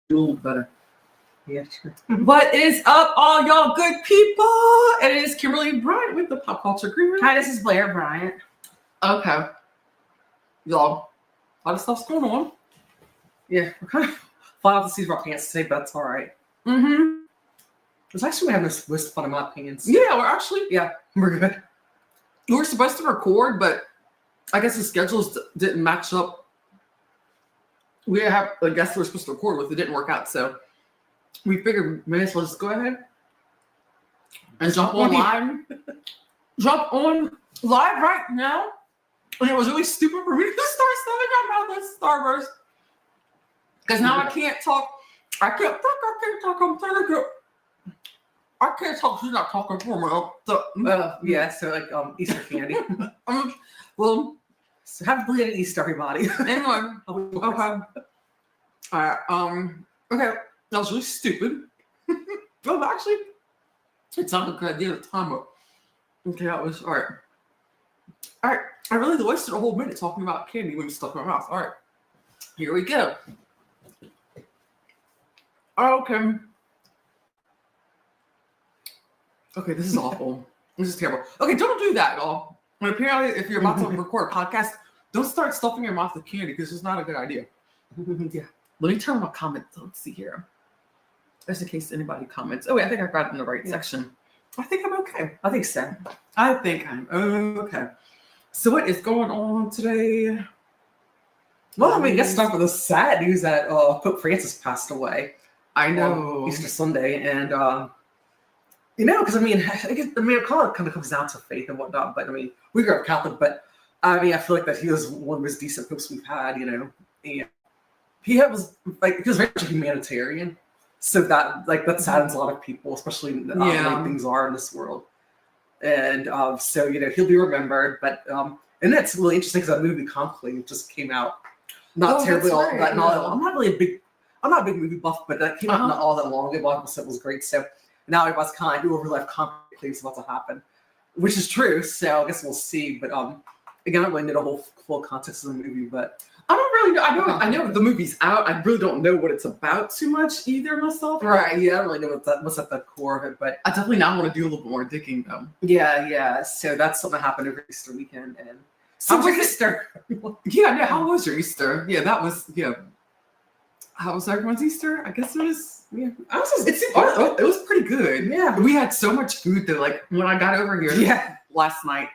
do better. Yeah, sure. What is up, all y'all good people? It is Kimberly Bryant with the Pop Culture Green Room. Hi, this is Blair Bryant. Okay. Y'all, a lot of stuff's going on. Yeah, we're kind of flying off the seat of our pants today, but that's all right. Mm-hmm. It's actually having this list fun of my opinions. Yeah, we're actually, We're good. we were supposed to record, but I guess the schedules didn't match up. We have a guest we were supposed to record with. It didn't work out, so we figured we may as well just go ahead and jump on live right now. And it was really stupid for me to start stuffing my mouth with Starburst. Because now I can't talk. I can't talk. I can't talk. She's not talking for me. So like Easter candy. Well, So have a belated Easter, everybody. anyway. Okay. All right. Okay. That was really stupid. Well, actually, it's not a good idea at the time. But okay, that was all right. All right. I really wasted a whole minute talking about candy when you stuck in my mouth. All right. Here we go. Okay. Okay, this is awful. This is terrible. Okay, don't do that, y'all. And apparently, if you're about to record a podcast, don't start stuffing your mouth with candy because it's not a good idea. Yeah. Let me turn my comments. Let's see here. Just in case anybody comments. Oh, wait, I think I got it in the right section. I think I'm okay. I think so. I think I'm okay. So what is going on today? Well, I mean, let's start with the sad news that Pope Francis passed away. I know. Easter Sunday, and because I call it kind of comes down to faith and whatnot. But I mean, we grew up Catholic, but I mean, I feel like that he was one of the most decent popes we've had. And he was very much a humanitarian, so that saddens a lot of people, especially the way things are in this world. And so he'll be remembered. But and that's really interesting because that movie Conclave just came out not terribly all that. I'm not a big movie buff, but that came out not all that long ago. So it was great. So now everybody's kind of like, real life Conclave is about to happen, which is true. So I guess we'll see. But again, I don't really know the whole full context of the movie, but I don't really know. I know the movie's out. I really don't know what it's about too much either myself. Right. Yeah, I don't really know what's at the core of it, but I definitely now want to do a little bit more digging though. Yeah. So that's something that happened over Easter weekend. And so was Easter? Yeah. How was your Easter? Yeah, that was How was everyone's Easter? I guess it was. Yeah, it was pretty good. Yeah, we had so much food though. Like when I got over here, last night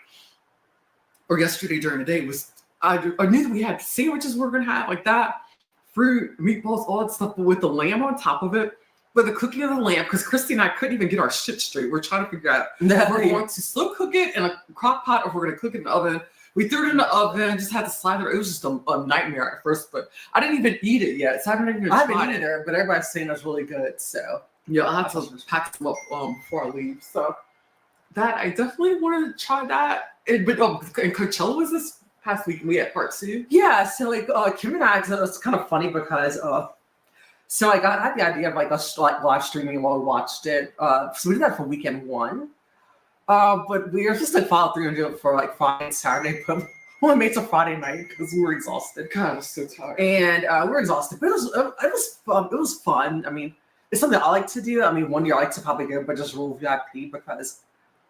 or yesterday during the day I knew that we had sandwiches we were gonna have like that, fruit, meatballs, all that stuff, but with the lamb on top of it. But the cooking of the lamb, because Christy and I couldn't even get our shit straight. We're trying to figure out if we're going to slow cook it in a crock pot or if we're gonna cook it in the oven. We threw it in the oven, just had to slide it. It was just a nightmare at first, but I didn't even eat it yet. So I haven't even tried it. But everybody's saying it was really good. So yeah, I'll have to pack some up before I leave. So that I definitely wanted to try that. And Coachella was this past week. We had part 2. Yeah, so Kim and I, it's kind of funny because so I had the idea of us live streaming while we watched it. So we did that for weekend 1. But we were just followed through and do it for Friday and Saturday, but we only made it till Friday night because we were exhausted. God, I was so tired. And we were exhausted, but it was fun. I mean, it's something I like to do. I mean, one year I like to probably go, but just rule VIP because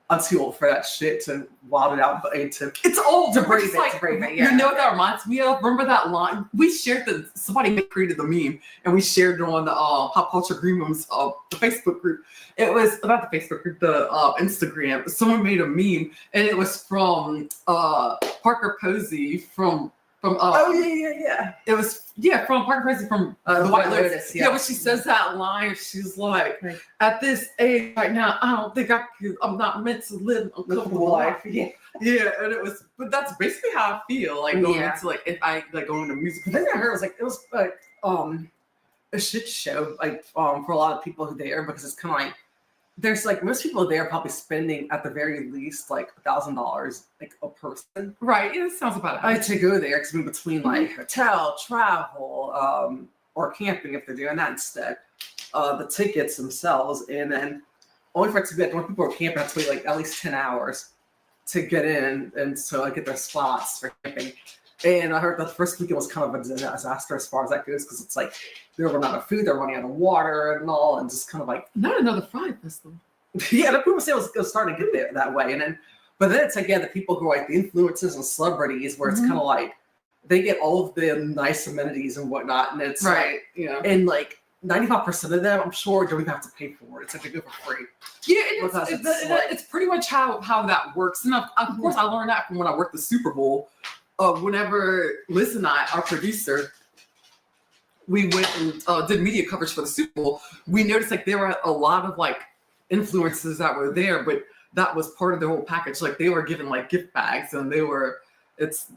I'm too old for that shit to wild it out. But it's old to brave it. You know what that reminds me of? Remember that line? We shared somebody created the meme and we shared it on the Pop Culture Green Room's the Facebook group. It was not the Facebook group, the Instagram. Someone made a meme and it was from Parker Posey from yeah. It was from Parker Posey from the White Lotus. Yeah, when she says that line, she's like, at this age right now, I don't think I'm not meant to live a comfortable life. Yeah, and but that's basically how I feel going into if I going to music. The thing I heard was it was a shit show for a lot of people who there because it's kind of like there's most people there are probably spending at the very least $1,000 a person. Right. Yeah, it sounds about it. To go there because between hotel, travel, or camping if they're doing that instead, the tickets themselves, and then only for it to be when people are camping, have to wait at least 10 hours to get in and so get their spots for camping. And I heard that the first weekend was kind of a disaster as far as that goes, because it's like they're running out of food, they're running out of water and all, and just kind of like not another Friday festival. Yeah, the people say it was starting to get there that way, and then but then it's like the people who are like the influencers and celebrities, where it's kind of like they get all of the nice amenities and whatnot, and it's right, and like 95% of them, I'm sure, don't even have to pay for it. It's like they go for free. Yeah, it's pretty much how that works. And of course, I learned that from when I worked the Super Bowl. Whenever Liz and I, our producer, we went and did media coverage for the Super Bowl, we noticed like there were a lot of like influencers that were there, but that was part of the whole package. Like they were given like gift bags, and it's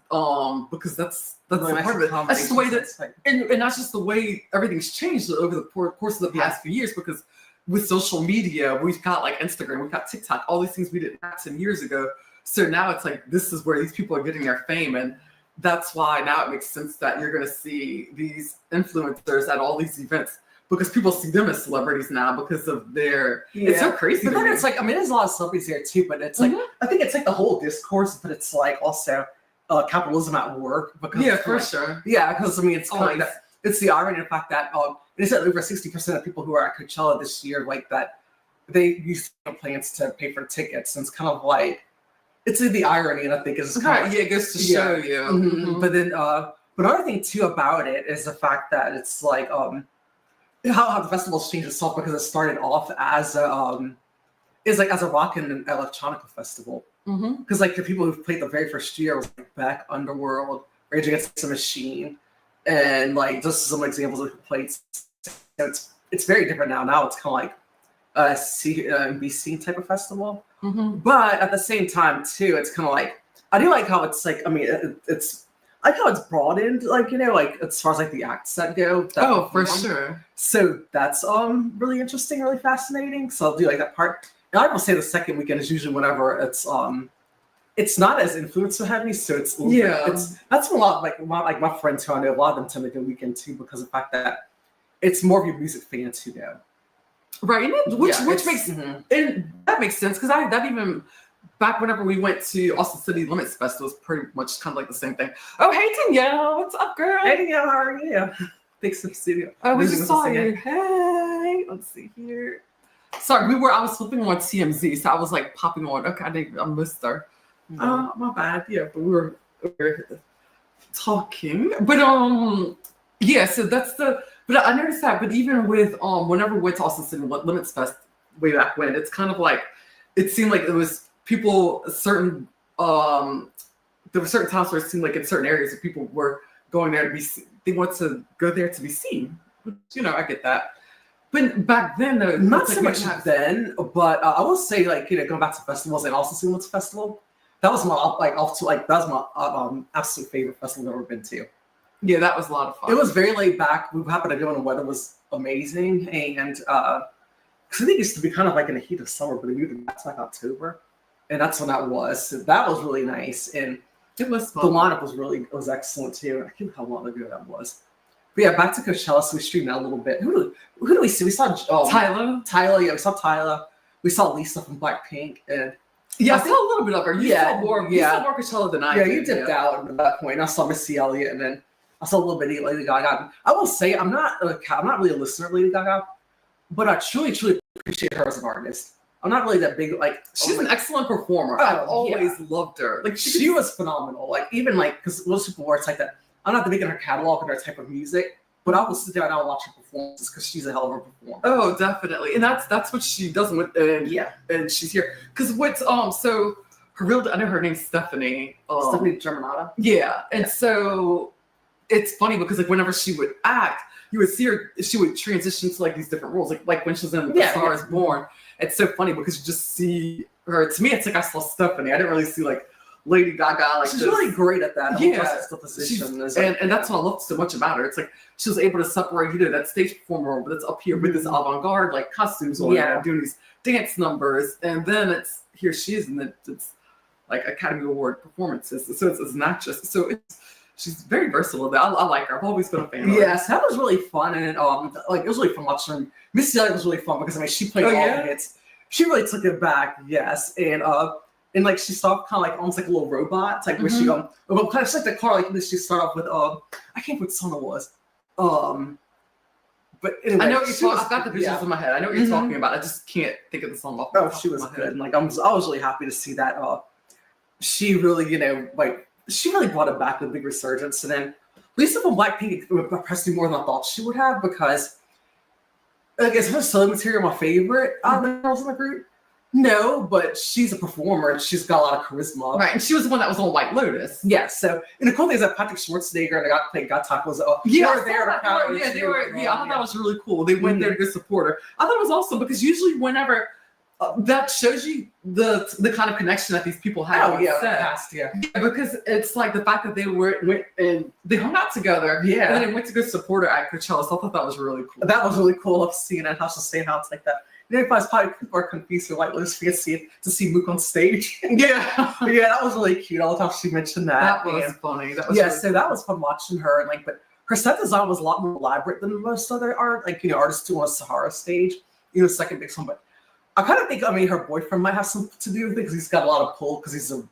because that's Really part of it. That's just the way that, like, and that's just the way everything's changed over the course of the past few years. Because with social media, we've got like Instagram, we've got TikTok, all these things we didn't have 10 years ago. So now it's like this is where these people are getting their fame, and that's why now it makes sense that you're going to see these influencers at all these events, because people see them as celebrities now because of their. It's so crazy. But then it's like, I mean, there's a lot of celebrities there too, but it's like I think it's like the whole discourse, but it's like also capitalism at work. Because for like, sure. Yeah, because I mean, it's kind of it's the irony of the fact that they said over 60% of people who are at Coachella this year like that they used plans to pay for tickets, and it's kind of like it's the irony, and I think is kind of, it goes to show you. Mm-hmm. But then, but another thing too about it is the fact that it's like how the festival's changed itself, because it started off as a as a rock and electronica festival. Because like the people who played the very first year was like Beck, Underworld, Rage Against the Machine, and like just some examples of who played. So it's very different now. Now it's kind of like a be seen type of festival. But at the same time too, it's kind of like I do like how it's like, I mean, it's I like how it's broadened, like like as far as like the acts that go. For sure. So that's really interesting, really fascinating. So I'll do like that part. And I will say the second weekend is usually whenever it's not as influencer heavy, so it's that's a lot like my friends who I know, a lot of them tend to go weekend too, because of the fact that it's more of your music fans who go. Right, which makes and that makes sense, because that even back whenever we went to Austin City Limits Fest, it was pretty much kind of like the same thing. Oh, hey Danielle, what's up, girl? Hey Danielle, how are you? Thanks for the studio. Oh, we just saw you. Hey, let's see here. Sorry, I was flipping on TMZ, so I was like popping on. Okay, I missed her. My bad. Yeah, but we were talking. But so that's the. But I noticed that. But even with whenever we went to Austin City Limits Fest way back when, it's kind of like it seemed like it was people certain. There were certain times where it seemed like in certain areas that people were going there to be. They want to go there to be seen. I get that. But back then, not so much then. But I will say, like going back to festivals and Austin City Limits Festival, that was my absolute favorite festival I've ever been to. Yeah, that was a lot of fun. It was very laid back. We happened to go and the weather was amazing, and because I think it used to be kind of like in the heat of summer, but they moved it back to like October, and that's when that was. So that was really nice, and it was fun. The lineup was excellent too. I can't remember how long ago that was. But yeah, back to Coachella. So we streamed out a little bit. Who do we see? We saw Tyler. Yeah, we saw Tyler. We saw Lisa from Blackpink, and I saw a little bit of her. You saw more Coachella than I did. Yeah, you dipped out at that point. I saw Missy Elliott, and then I saw a little bit of Lady Gaga. I will say I'm not really a listener of Lady Gaga, but I truly appreciate her as an artist. I'm not really that big she's an excellent performer. I've always loved her. Like she was phenomenal. Like even because most people were, it's like that. I'm not the big in her catalog and her type of music, but I will sit down and I'll watch her performances because she's a hell of a performer. Oh, definitely, and that's what she does with and she's here because so her I know her name's Stephanie. Stephanie Germanotta. Yeah, and so it's funny because like whenever she would act, you would see her. She would transition to like these different roles, like when she was in A Star Is Born. It's so funny because you just see her. To me, it's like I saw Stephanie. I didn't really see like Lady Gaga. Like she's really great at that. And that's what I love so much about her. It's like she was able to separate that stage performer that's up here with this avant-garde like costumes on, doing these dance numbers, and then it's here she is, and it's like Academy Award performances. So it's not just she's very versatile. I like her. I've always been a fan of her. Yes, that was really fun, and it was really fun watching her. Missy Elliott was really fun because she played all the hits. She really took it back, yes, and And like she started kind of like almost like a little robot. It's like where she kind of like the car, like she started off with I can't remember what song it was. But anyway, I know what you're talking. I've got the visuals in my head. I know what you're talking about. I just can't think of the song off the top she was of my good. head. And like I was really happy to see that. She really, she really brought it back with a big resurgence. And then Lisa from Blackpink impressed me more than I thought she would have because, I guess her solo material my favorite out of the girls in the group. No, but she's a performer and she's got a lot of charisma. Right, and she was the one that was on White Lotus. Yeah, so, and the cool thing is that Patrick Schwarzenegger and the guy Taco was, they were were there. I thought that was really cool. They went there to go support her. I thought it was awesome because usually whenever that shows you the kind of connection that these people have. Yeah, because it's like the fact that they went and they hung out together. Yeah. And then they went to go support her at Coachella. So I thought that was really cool. That was really cool of seeing it, how she'll stay how it's like that. Probably people are confused with White Lotus fancy to see Mook on stage. Yeah. Yeah, that was really cute. I love how she mentioned that. That was funny. That was really really so that was fun watching her and like, but her set design was a lot more elaborate than most other art, like artists do on a Sahara stage, second big song. But I kind of think, her boyfriend might have something to do with it because he's got a lot of pull because he's a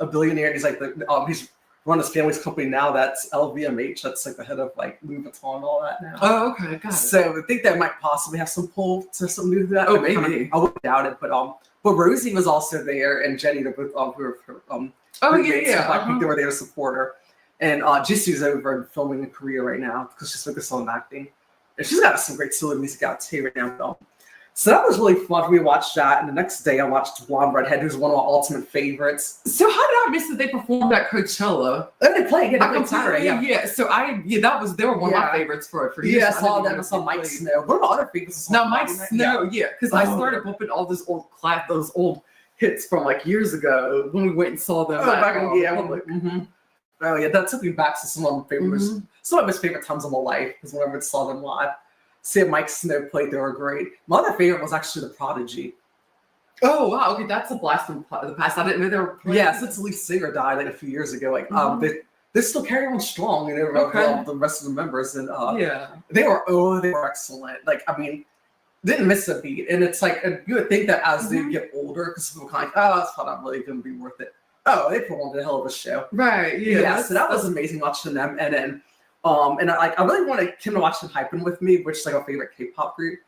billionaire. And he's like he's run his family's company now. That's LVMH. That's like the head of like Louis Vuitton and all that now. Oh, okay, got it. So I think that might possibly have some pull to some new to that. Oh, maybe. I wouldn't doubt it. But Rosie was also there, and Jenny, they're both who were I think they were there to support her. And Jisoo's over and filming in Korea right now because she's focused on acting. And she's got some great solo music out too right now. So that was really fun. We watched that, and the next day I watched Blonde Redhead, who's one of my ultimate favorites. So how did I miss that they performed at Coachella? And they played Saturday. Yeah. So they were one of my favorites for years. Yeah, I saw them. I saw Mike Snow. One of my other favorites. Now Mike Snow, because I started bumping all those old hits from like years ago when we went and saw them. Oh yeah, that took me back to some of my favorites. Some of my favorite times of my life is whenever I saw them live. See Mike Snow played, they were great. My other favorite was actually The Prodigy. Oh wow, okay, that's a blast from the past. I didn't know they were playing. Yeah, since the lead singer died like a few years ago, they still carry on strong, the rest of the members, and they were excellent. Like didn't miss a beat, and it's like you would think that as they get older, because people kind of like, it's probably not really going to be worth it. Oh, they put on a hell of a show, right? So that was amazing watching them, and then. And I really wanted Kim to watch them Hyping with me, which is like our favorite K-pop group.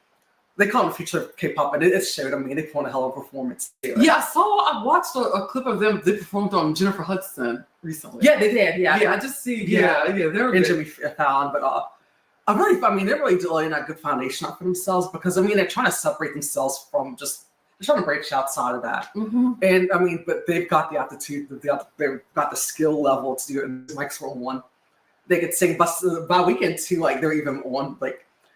They call them future K-pop, and it showed. They put on a hell of a performance. Yeah, I watched a clip of them. They performed on Jennifer Hudson recently. Yeah, they did. Yeah, I just see. Yeah, they were and Jimmy Fallon, but they're really laying a good foundation up for themselves because they're trying to separate themselves from they're trying to break outside of that. And but they've got the aptitude, they've got the skill level to do it. And Mike's for one. They could sing by weekend too, they're even on they're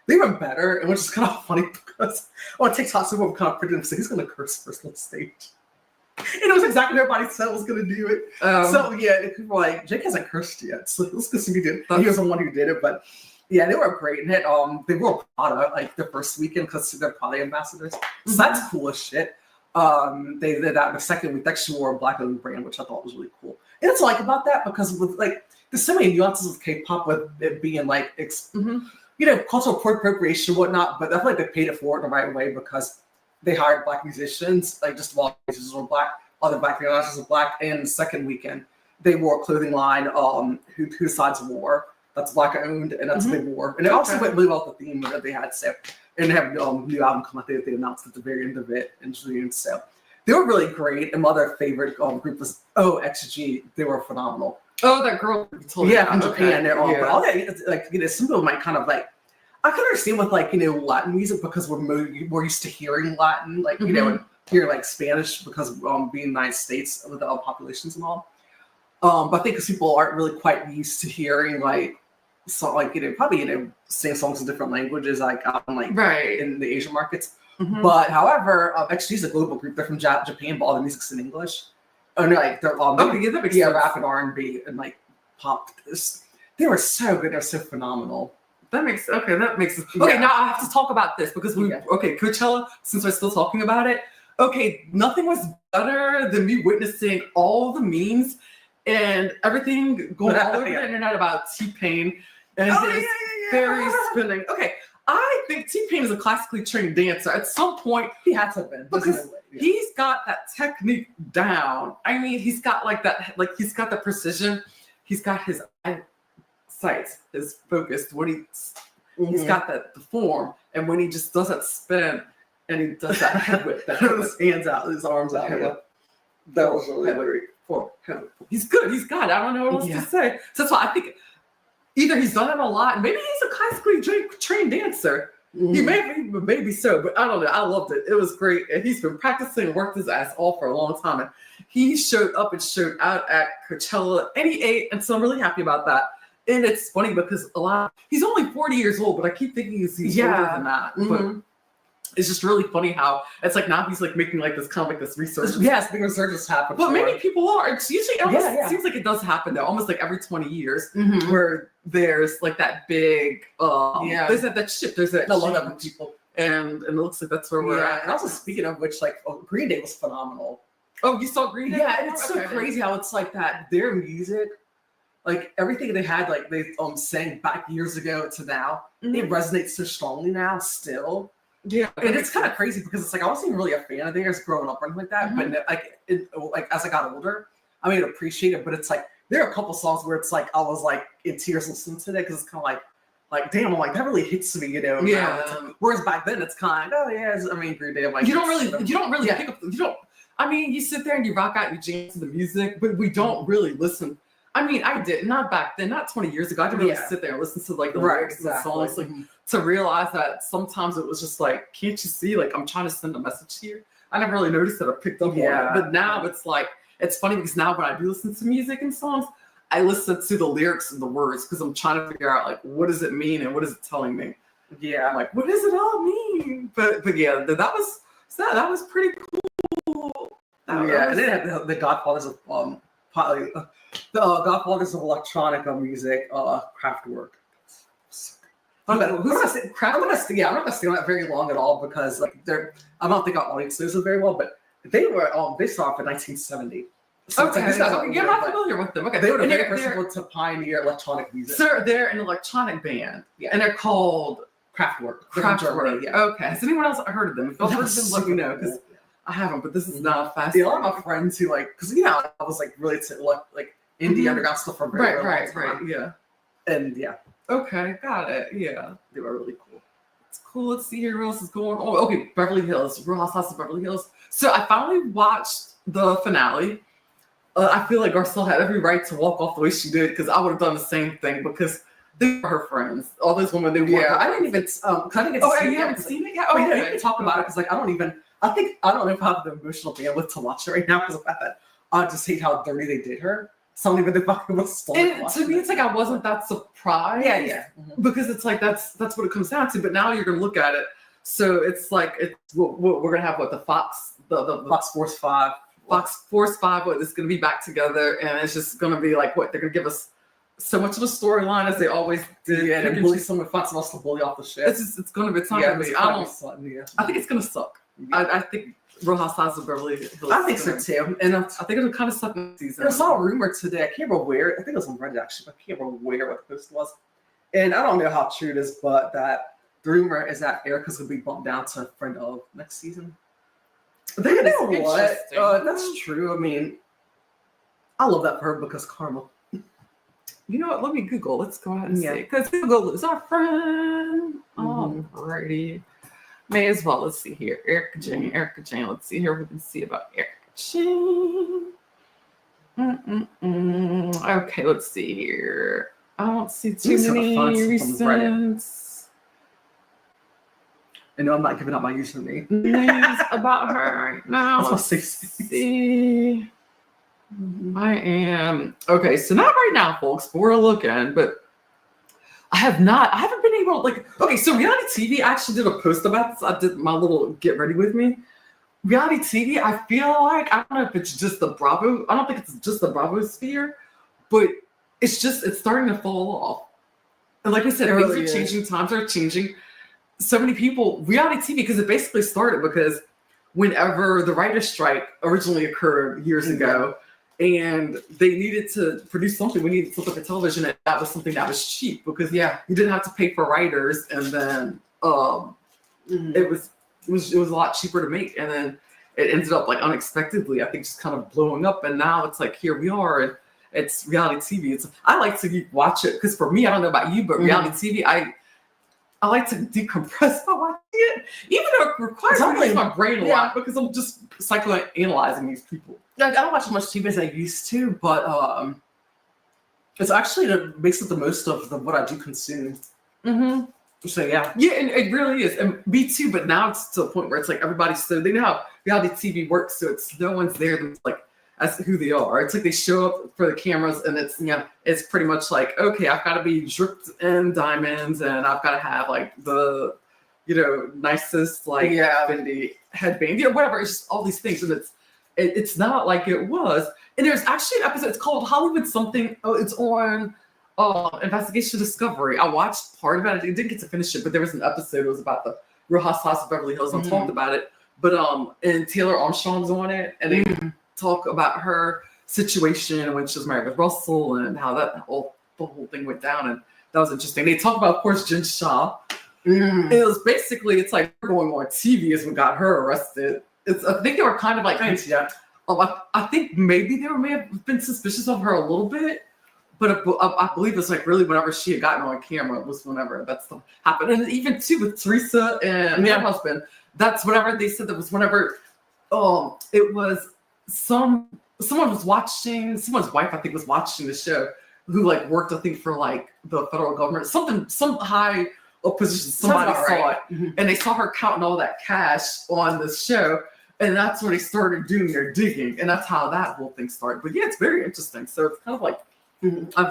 even better, and which is kind of funny because on TikTok some people kind of predicted him saying he's gonna curse first on stage. And it was exactly what everybody said was gonna do it. So people were like, Jake hasn't cursed yet, so let's go see if he did. He was the one who did it, but yeah, they were great. And they wore Prada the first weekend because they're Prada ambassadors. So that's cool as shit. They did that the second week. They actually wore a black-owned brand, which I thought was really cool. And it's about that because with there's so many nuances with K-pop with it being cultural appropriation and whatnot, but I feel like they paid it forward in the right way because they hired black musicians, just all musicians were black, all the black musicians were black, and the second weekend they wore a clothing line, Who Sides War, that's black owned, and that's what they wore. And it also went really well with the theme that they had, so and they have a new album come out they announced at the very end of it in June, so they were really great. And my other favorite group was XG, they were phenomenal. Oh, that girl. From Japan. They're all, but all that, some people might kind of I can understand with Latin music because we're used to hearing Latin, and hear Spanish because being in the United States with all populations and all. But I think because people aren't really quite used to hearing probably sing songs in different languages in the Asian markets. But however, XG is a global group. They're from Japan, but all the music's in English. Oh no, they're that makes sense. Rap and R&B and pop. They were so good. They're so phenomenal. That makes sense. Okay, now I have to talk about this because Coachella. Since we're still talking about it, nothing was better than me witnessing all the memes and everything going all over the internet about T-Pain and his fairy spinning. Okay, I think T-Pain is a classically trained dancer. At some point, he had to have been. Because he's got that technique down. I mean, he's got like that, like he's got the precision. He's got his eyesight is focused. When he's got the form, and when he just does that spin and he does that head whip, that his hands out, his arms out. That was really great. He's good. He's got it. I don't know what else to say. So that's why I think either he's done it a lot, maybe he's a classically trained dancer. He maybe so, but I don't know. I loved it. It was great. And he's been practicing and worked his ass off for a long time. And he showed up and showed out at Coachella and he ate. And so I'm really happy about that. And it's funny because he's only 40 years old, but I keep thinking he's older than that. But it's just really funny how it's like now he's like making like this kind of like this research. Yes, the research happens. But many people are. It's usually it seems like it does happen though, almost like every 20 years, where there's like that big there's that shift. There's that a lot of people, and it looks like that's where we're at. And also speaking of which, like Green Day was phenomenal. Oh, you saw Green Day? Yeah, and it's so crazy how it's like that. Their music, like everything they had, like they sang back years ago to now, it resonates so strongly now still. Yeah, and it's kind of crazy because it's like I wasn't even really a fan of theirs growing up or anything like that. But like as I got older, I mean, appreciate it. But it's like there are a couple songs where it's like I was like in tears listening to it because it's kind of like damn, I'm like that really hits me, you know? Yeah. Whereas back then it's kind of like, oh yeah, I mean, Green Day. I'm like you don't really pick up. You don't. I mean, you sit there and you rock out, you jam to the music, but we don't really listen. I mean, I did not back then, not 20 years ago. I didn't really sit there and listen to like the lyrics and songs, like to realize that sometimes it was just like, can't you see? Like I'm trying to send a message here. I never really noticed that I picked up on it, but now it's like it's funny because now when I do listen to music and songs, I listen to the lyrics and the words because I'm trying to figure out like what does it mean and what is it telling me. Yeah, I'm like what does it all mean? But yeah, that was pretty cool. And then the Godfathers of the Godfathers of electronic music, Kraftwerk. I'm not gonna stay on that very long at all because like I don't think our audience knows them very well, but they started in 1970. So okay, you're not familiar with them. Okay, they were the very first people to pioneer electronic music. So they're an electronic band, and they're called Kraftwerk. Yeah. Okay. Has anyone else heard of them? If you've heard of them, let me know because I haven't. But this is not fast. A lot of my friends who like, because I was like really to like indie underground stuff for very right. Yeah. And yeah. Okay, got it. Yeah, they were really cool. It's cool. Let's see here what else is going on. Oh, okay, Beverly Hills, Real Housewives of Beverly Hills. So I finally watched the finale. I feel like Garcelle had every right to walk off the way she did because I would have done the same thing because they were her friends. All those women, they were. Yeah, I didn't even. You haven't seen it yet? Oh, yeah, you can talk about it because like I don't know if I have the emotional bandwidth to watch it right now because of that. I just hate how dirty they did her. Something with the fucking was and to me, it's like I wasn't that surprised. Yeah. Because it's like that's what it comes down to. But now you're gonna look at it, so it's like we're gonna have the Fox, the Fox Force 5. Fox Force 5, is gonna be back together, and it's just gonna be like they're gonna give us so much of a storyline as they always did. Yeah, and bully someone Fox wants to bully off the ship. It's gonna be time. I think it's gonna suck. Yeah. I think Real Housewives of Beverly Hills. I think so too, and I think it'll kind of suck this season. I saw a rumor today. I can't remember where. I think it was on Reddit actually. But I can't remember where what the post was, and I don't know how true it is, but that the rumor is that Erica's gonna be bumped down to friend of next season. You know what? That's true. I mean, I love that for her because karma. You know what? Let me Google. Let's go ahead and see. Because Google is our friend. Alrighty. May as well. Let's see here. Erica Jane. Let's see here. We can see about Erica Jane. Okay, let's see here. I don't see too many recent. I know I'm not giving up my username. News about her right now. Let's see. I am okay. So not right now, folks. But we're looking, but I haven't been able to okay. So reality TV. I actually did a post about this. I did my little get ready with me. Reality TV. I feel like I don't know if it's just the Bravo. I don't think it's just the Bravo sphere, but it's starting to fall off. And like I said, things are changing. Times are changing. So many people, reality TV, because it basically started because whenever the writer's strike originally occurred years ago, and they needed to produce something, we needed something for television, and that was something that was cheap because you didn't have to pay for writers, and then it was a lot cheaper to make, and then it ended up like unexpectedly, I think, just kind of blowing up, and now it's like here we are, and it's reality TV. I like to watch it because for me, I don't know about you, but reality TV, I like to decompress by watching it, even though it requires me to use my brain a lot because I'm just psychoanalyzing these people. I don't watch as much TV as I used to, but it's actually that makes it the most of what I do consume. So yeah, and it really is, and me too. But now it's to a point where it's like everybody's they know how reality TV works, so it's no one's there that's like as who they are. It's like they show up for the cameras, and it's pretty much like, okay, I've got to be dripped in diamonds, and I've got to have like the nicest like Fendi headband, whatever. It's just all these things, and it's not like it was. And there's actually an episode. It's called Hollywood something. Oh, it's on Investigation Discovery. I watched part of it. I didn't get to finish it, but there was an episode. It was about the Real Housewives of Beverly Hills. I talked about it, but and Taylor Armstrong's on it, and they talk about her situation when she was married with Russell and how the whole thing went down, and that was interesting. They talk about, of course, Jen Shaw. It was basically, it's like going on TV is what got her arrested. I think they were kind of like, I think maybe they may have been suspicious of her a little bit, but I believe it's like really whenever she had gotten on camera was whenever that stuff happened. And even too with Teresa and her husband, that's whenever they said that was whenever it was someone was watching, someone's wife I think was watching the show who like worked I think for like the federal government, some high position, somebody saw it and they saw her counting all that cash on this show. And that's when they started doing their digging. And that's how that whole thing started. But yeah, it's very interesting. So it's kind of like,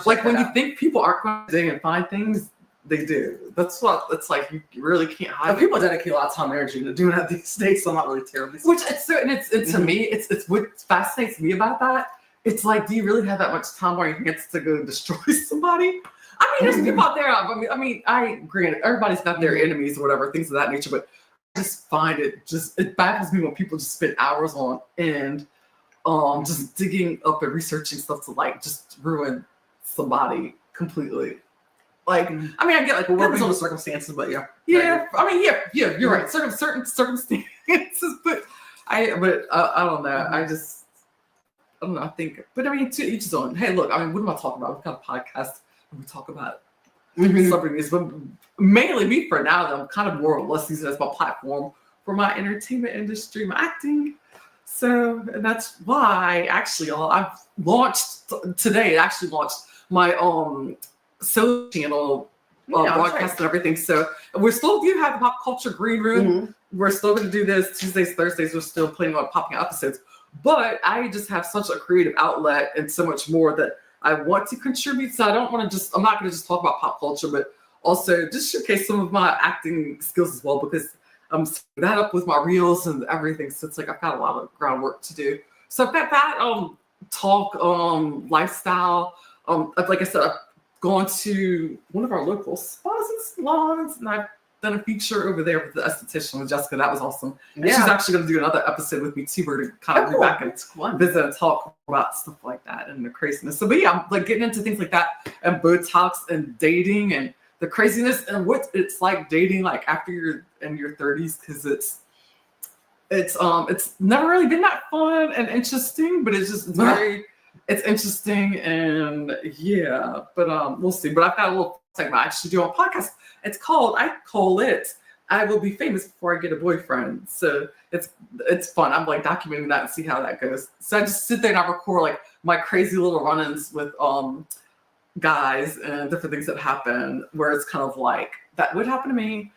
like when you think people aren't going to dig and find things, they do. That's what it's like. You really can't hide. People dedicate a lot of time and energy to doing that these days. So I'm not really terribly. Which it's to me, it's what fascinates me about that. It's like, do you really have that much time on your hands to go destroy somebody? I mean, there's people out there. I granted, everybody's got their enemies or whatever, things of that nature, but I just find it baffles me when people just spend hours on end just digging up and researching stuff to like just ruin somebody completely. Like, I mean, I get like, well, depends on the circumstances, but yeah. I mean, you're right. Certain circumstances, but I don't know. I don't know. I think, but I mean, you just don't. Hey, look, I mean, what am I talking about? We've got a podcast and we talk about celebrities, but mainly me for now, I'm kind of more or less using it as my platform for my entertainment industry, my acting. So, and that's why actually I've launched today. I actually launched my solo channel, broadcast and everything. So we're still do have the Pop Culture Green Room. We're still going to do this Tuesdays, Thursdays. We're still planning on popping out episodes, but I just have such a creative outlet and so much more that I want to contribute. So I'm not going to just talk about pop culture, but also just showcase some of my acting skills as well, because I'm setting that up with my reels and everything. So it's like, I've got a lot of groundwork to do. So I've got that, talk, lifestyle. Like I said, I've gone to one of our local spas and salons, and I've done a feature over there with the esthetician with Jessica. That was awesome. And she's actually going to do another episode with me too, where to kind of go back and visit and talk about stuff like that and the craziness. So, but yeah, I'm like getting into things like that and Botox and dating and the craziness and what it's like dating like after you're in your 30s, because it's never really been that fun and interesting, but it's it's interesting, and yeah, but we'll see. But I've got a little segment I actually do on a podcast. I call it I Will Be Famous Before I Get a Boyfriend. So it's fun. I'm like documenting that and see how that goes. So I just sit there and I record like my crazy little run-ins with guys and different things that happen, where it's kind of like that would happen to me.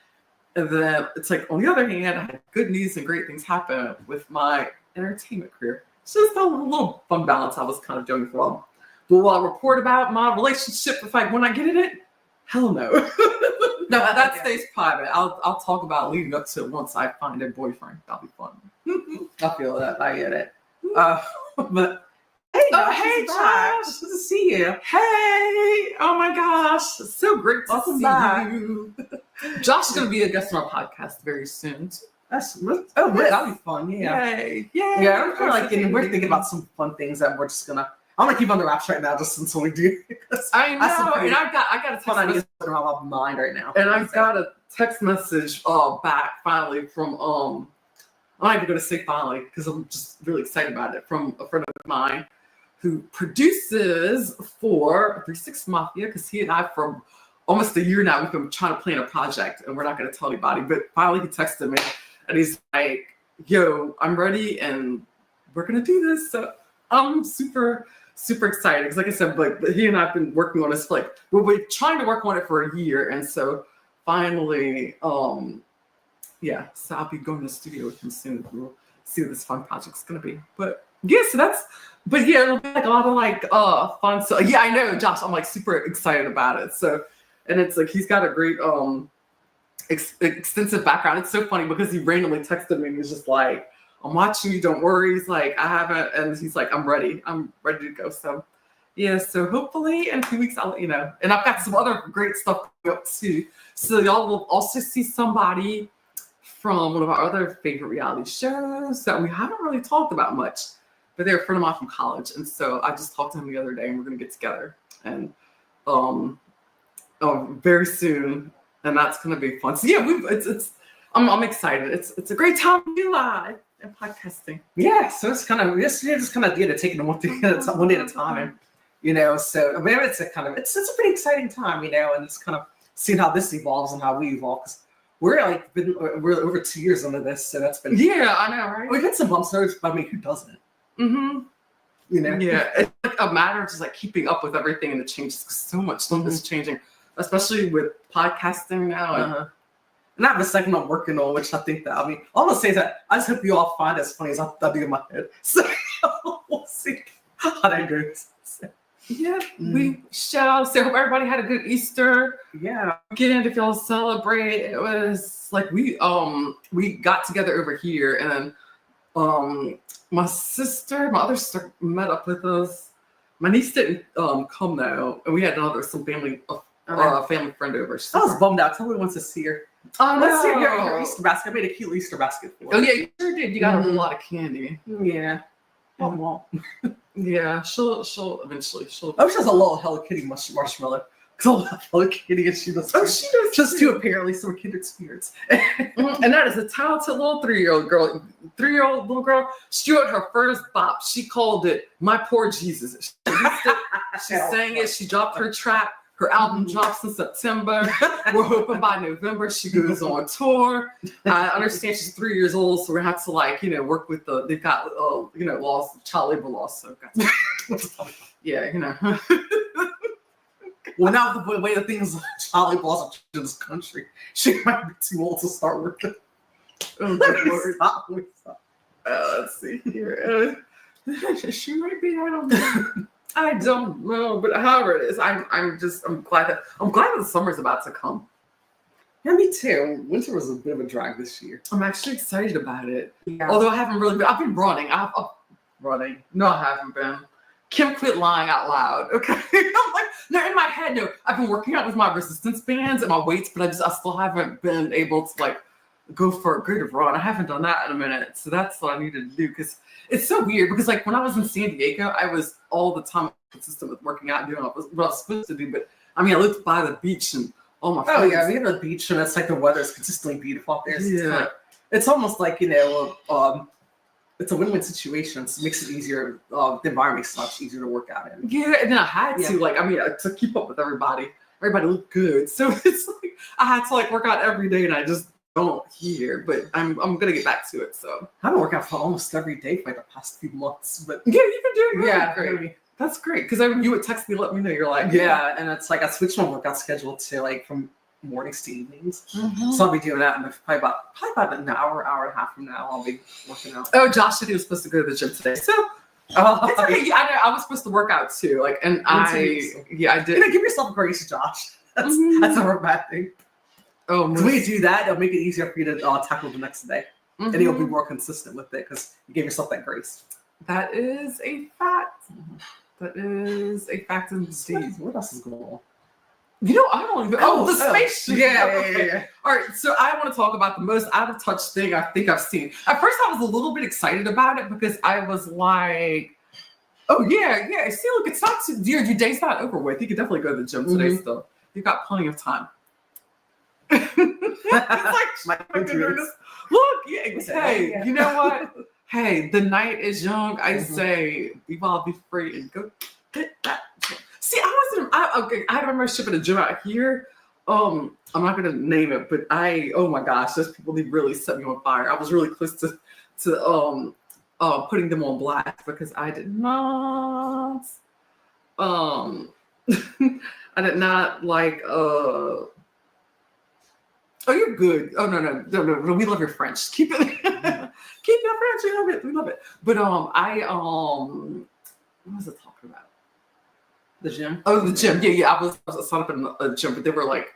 And then it's like, on the other hand, I had good news and great things happen with my entertainment career. It's just a little fun balance I was kind of doing for a while. But will I report about my relationship when I get in it? Hell no. No, that stays private. I'll talk about leading up to it once I find a boyfriend. That'll be fun. I feel that. I get it. But hey, Josh. Good to see you. Hey, oh my gosh, so great to Welcome see back. you. Josh is going to be a guest on our podcast very soon. That'll be fun. Yay. Yeah, I'm kind of like we're thinking about some fun things that we're just gonna. I'm gonna keep on the wraps right now, just since we do. I know, and I got a fun ideas around my mind right now. And I've got a text message back finally from I'm not even going to say finally because I'm just really excited about it, from a friend of mine who produces for 3-6 Mafia, because he and I, for almost a year now, we've been trying to plan a project and we're not going to tell anybody. But finally he texted me and he's like, yo, I'm ready and we're going to do this. So I'm super, super excited. Because like I said, like he and I have been working on this, like we've been trying to work on it for a year. And so finally, yeah, so I'll be going to the studio with him soon. We'll see what this fun project's going to be. But yeah, so that's, but yeah, it'll be like a lot of like fun. So yeah, I know, Josh, I'm like super excited about it. So, and it's like, he's got a great extensive background. It's so funny because he randomly texted me and was just like, I'm watching you, don't worry. He's like, I haven't, and he's like, I'm ready to go. So yeah, so hopefully in a few weeks I'll let you know. And I've got some other great stuff coming up too. So y'all will also see somebody from one of our other favorite reality shows that we haven't really talked about much, but they're a friend of mine from college. And so I just talked to him the other day and we're gonna get together and very soon. And that's gonna be fun. So yeah, I'm excited. It's a great time to be live and podcasting. Yeah, so it's kind of just kind of taking it one day at a time, you know. So I mean, it's a pretty exciting time, you know, and it's kind of seeing how this evolves and how we evolve. Cause we're over 2 years into this, so that's been, yeah, I know, right? We've had some bumps, but I mean, who doesn't? Mm-hmm. You know, yeah, it's like a matter of just like keeping up with everything and the changes. Cause so much stuff is changing, especially with podcasting now. And I have a second I'm working on, which I think that, I mean, all I'm gonna say is that I just hope you all find as funny as I do in my head. So we'll see how that goes. So, yeah, we shall. So hope everybody had a good Easter. Yeah. Weekend, if y'all celebrate. It was like we got together over here, and then my other sister met up with us. My niece didn't come though, and we had some family family friend over. I was bummed out. Somebody wants to see her. Oh, let's see your Easter basket. I made a cute Easter basket for her. Oh yeah, you sure did. You got a lot of candy. Yeah. Yeah, she'll eventually. I wish she has a little Hello Kitty marshmallow. Because I love Hello Kitty and she does. Oh, she does. Just too, apparently, some kindred spirits. And that is a talented little 3-year-old girl. 3-year-old little girl. She wrote her first bop. She called it "My Poor Jesus." She sang it. She dropped her track. Her album drops in September. We're hoping by November she goes on tour. I understand she's 3 years old, so we have to work with they've got laws, child labor laws. So yeah, Well, now the way the things child labor laws are in this country, she might be too old to start working. Oh, Lord. Let's see here. She might be. I don't know, but however it is, I'm glad that the summer's about to come. Yeah, me too. Winter was a bit of a drag this year. I'm actually excited about it. Yeah. Although I haven't really been. I've been running. Running. No, I haven't been. Kim quit lying out loud. Okay. I'm like, no, in my head, no. I've been working out with my resistance bands and my weights, but I still haven't been able to go for a good run. I haven't done that in a minute. So that's what I needed to do, because it's so weird, because when I was in San Diego, I was all the time consistent with working out and doing what I was supposed to do. But I mean, I lived by the beach and all my friends. Oh yeah, we have a beach and it's the weather is consistently beautiful out there. So yeah. It's almost it's a win-win situation. So it makes it easier. The environment's much easier to work out in. Yeah, and then I had to, to keep up with everybody. Everybody looked good. So it's I had to work out every day, and I just don't here, but I'm gonna get back to it. So I've been working out for almost every day for the past few months. But yeah, you've been doing really great. Great. That's great, because you would text me, let me know. You're like, yeah, and it's I switched my workout schedule to from mornings to evenings. Mm-hmm. So I'll be doing that in probably about an hour and a half from now. I'll be working out. Oh, Josh said he was supposed to go to the gym today, so it's okay. Yeah, I know. I was supposed to work out too. I did. Give yourself grace, Josh. That's never a bad thing. Oh, when you do that, it'll make it easier for you to tackle the next day, and you'll be more consistent with it because you gave yourself that grace. That is a fact. That is a fact indeed. What else is going on? I don't even. The spaceship. Yeah. All right, so I want to talk about the most out of touch thing I think I've seen. At first, I was a little bit excited about it because I was like, "Oh yeah. See, look, it's not too. Your day's not over with. You could definitely go to the gym today. Still, you've got plenty of time." It's like, look, hey, you know what? Hey, the night is young. I say, be wild, be free, and go get that gym. See, I remember shipping a gym out here. I'm not gonna name it, but oh my gosh, those people, they really set me on fire. I was really close to putting them on blast because I did not I did not like oh, you're good. Oh no, we love your French. Keep it keep your French, we love it. But what was I talking about? The gym? Oh, the gym. Yeah. I was signed up in a gym, but they were like,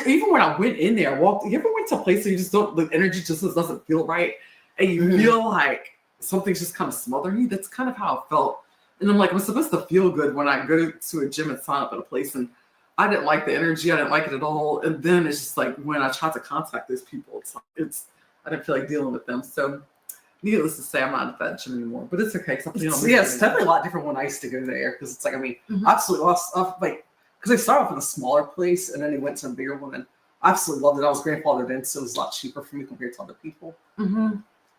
even when I went in there, you ever went to a place where you just the energy just doesn't feel right? And you feel like something's just kind of smothering you? That's kind of how I felt. And I'm like, I'm supposed to feel good when I go to a gym and sign up at a place. And I didn't like the energy. I didn't like it at all. And then it's just like when I tried to contact those people, I didn't feel like dealing with them. So needless to say, I'm not at that gym anymore. But it's okay. It's definitely a lot different when I used to go there. Because it's like, I mean, absolutely lost like, because I started off in a smaller place and then they went to a bigger one. And I absolutely loved it. I was grandfathered in, so it was a lot cheaper for me compared to other people.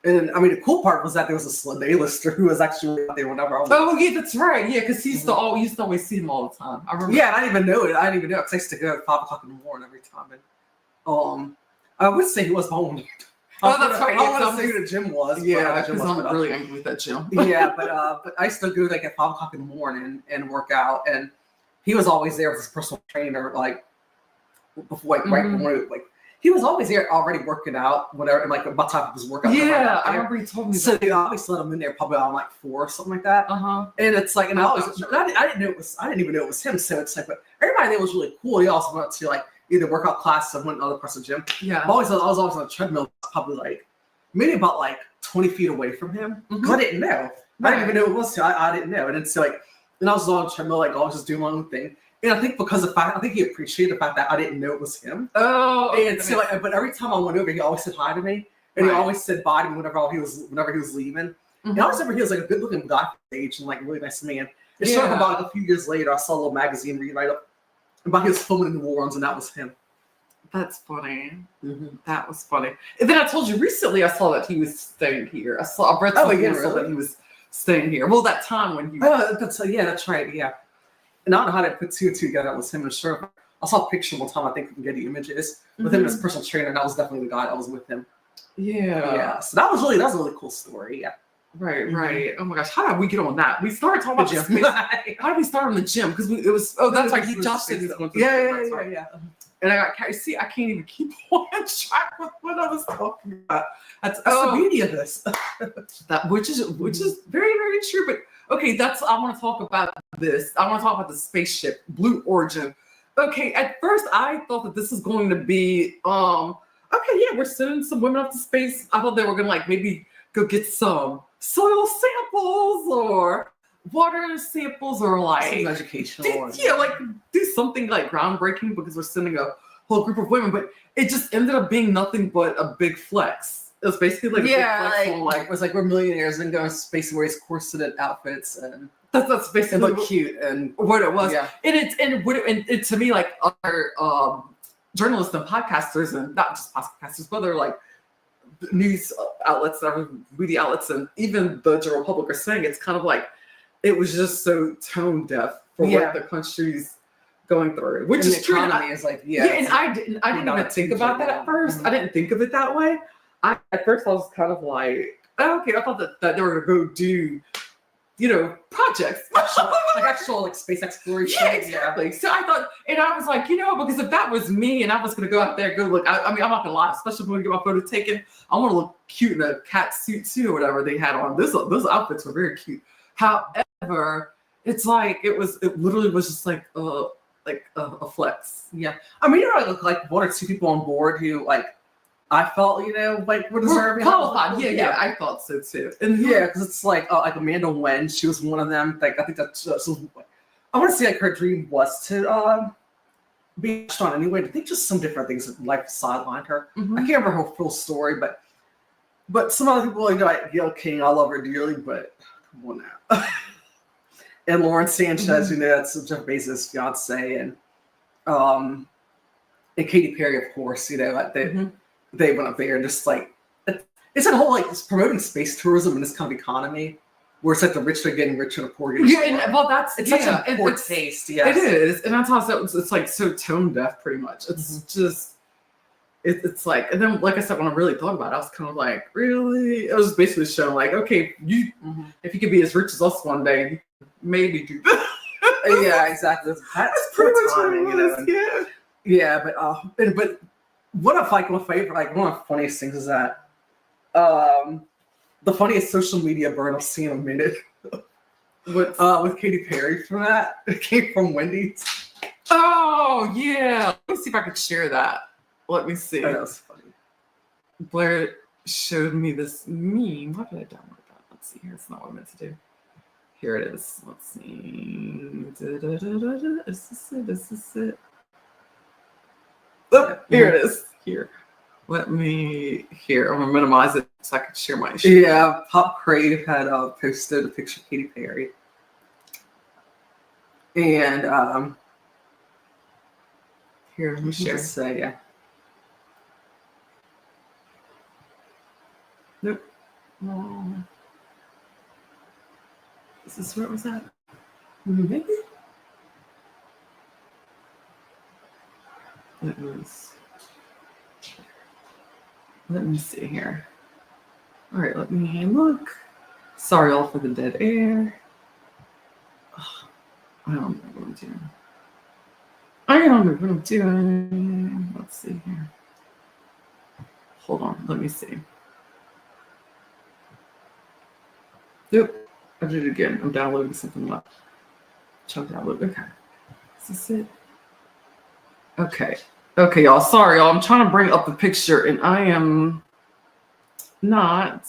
And I mean, the cool part was that there was a celeb A-lister who was actually out there whenever I was. Oh, yeah, that's right. Yeah, because he used to always see him all the time. I remember. Yeah, I didn't even know it. Because I used to go at 5 o'clock in the morning every time. And I would say he was home. Oh, that's right. I want to say who the gym was. Yeah, because I'm really angry with that gym. Yeah, but I used to go like at 5 o'clock in the morning and work out, and he was always there with his personal trainer, like before, like right before, like. He was always there already working out, whatever, and like about time of his workout. Yeah, I remember he told me. So they always let him in there probably on like 4 or something like that. And it's like, and I didn't even know it was him. So it's like, but everybody there was really cool. He also went to like either workout class or went to other parts of the gym. Yeah, I was always on a treadmill, probably like maybe about like 20 feet away from him. I didn't know. I didn't even know it was him. I didn't know. And it's so like, and I was on a treadmill, like always just doing my own thing. And I think because of the fact, I think he appreciated the fact that I didn't know it was him. Oh, and so, like, but every time I went over, he always said hi to me, and he always said bye to me whenever he was leaving. And I always remember he was like a good-looking guy for his age and like really nice man. It's sort of about like, a few years later, I saw a little magazine read about he was filming in New Orleans, and that was him. That's funny. That was funny. And then I told you recently, I saw that he was staying here. I read something that he was staying here. Well, that time when he. That's right. Yeah. And I don't know how to put 2 and 2 together. That was him and Sure. I saw a picture one time, I think, from Getty Images with him and his personal trainer, and that was definitely the guy that was with him. Yeah. So that was a really cool story. Yeah. Right. Oh my gosh, how did we get on that? We started talking about the gym. How did we start on the gym? Because that's right. Josh said he's going to. Yeah. And I can't even keep on track with what I was talking about. That's the beauty of this. which is very, very true. But okay, I want to talk about this. I want to talk about the spaceship, Blue Origin. Okay, at first I thought that this was going to be we're sending some women up to space. I thought they were gonna like maybe go get some soil samples or water samples or like some educational. Like do something like groundbreaking because we're sending a whole group of women, but it just ended up being nothing but a big flex. It was basically like a big flex on, like, it was like we're millionaires and going to space and wear corseted outfits and that's basically look cute and what it was. Yeah. And it to me, like other journalists and podcasters, and not just podcasters, but they're like news outlets, media outlets, and even the general public are saying it's kind of like it was just so tone deaf for what the country's going through, which is true. Is like and I didn't even think about that at first. I didn't think of it that way. At first I was kind of like, okay, I thought that they were gonna go do, projects, actual space exploration. Yeah, exactly. So I thought, and I was like, because if that was me and I was gonna go out there, go look. I mean, I'm not gonna lie, especially when I get my photo taken, I want to look cute in a cat suit too, or whatever they had on. Those outfits were very cute. However, it's like it literally was just like a flex. Yeah, I mean, I look like 1 or 2 people on board who like. I felt, like were deserving. Qualified. Yeah, I thought so too. And because it's like Amanda Wen, she was one of them. Like I think that's I want to say like her dream was to be an astronaut anyway. I think just some different things that life sidelined her. I can't remember her full story, but some other people, like Gail King, I love her dearly, but come on now. And Lauren Sanchez, that's Jeff Bezos' fiance, and and Katy Perry, of course, you know, like they went up there and just like, it's a whole like it's promoting space tourism in this kind of economy where it's like the rich are getting richer and the poor getting Yeah, poorer. and, well, that's It's yeah, such a poor taste. Yeah, it is, and that's how it's like so tone deaf, pretty much. It's just it's like, and then like I said, when I really thought about it, I was kind of like, really? It was basically showing like, okay, you if you could be as rich as us one day, you could maybe do that. Yeah, exactly. That's pretty much timing, what it was. Yeah, but one of my favorite, like one of the funniest things is that the funniest social media burn I've seen in a minute with Katy Perry from that. It came from Wendy's. Oh yeah, let me see if I could share that. Let me see. Oh, that was funny. Blair showed me this meme. Why did I download that? Let's see here. It's not what I meant to do. Here it is. Let's see. Is this it? Is this it? Oh, here it is. Here. Let me. Here. I'm gonna minimize it so I can share my screen. Yeah, Pop Crave had posted a picture of Katy Perry, and here, let me share. just say yeah. Nope. Is this where it was at? Maybe. It was. Let me see here. All right, let me look. Sorry all for the dead air. Ugh, I don't know what I'm doing. I don't know what I'm doing. Let's see here. Hold on, let me see. Yep, I did it again. I'm downloading something up. Trying to download. Okay. Is this it? Okay. Okay, y'all. Sorry, y'all. I'm trying to bring up the picture and I am not.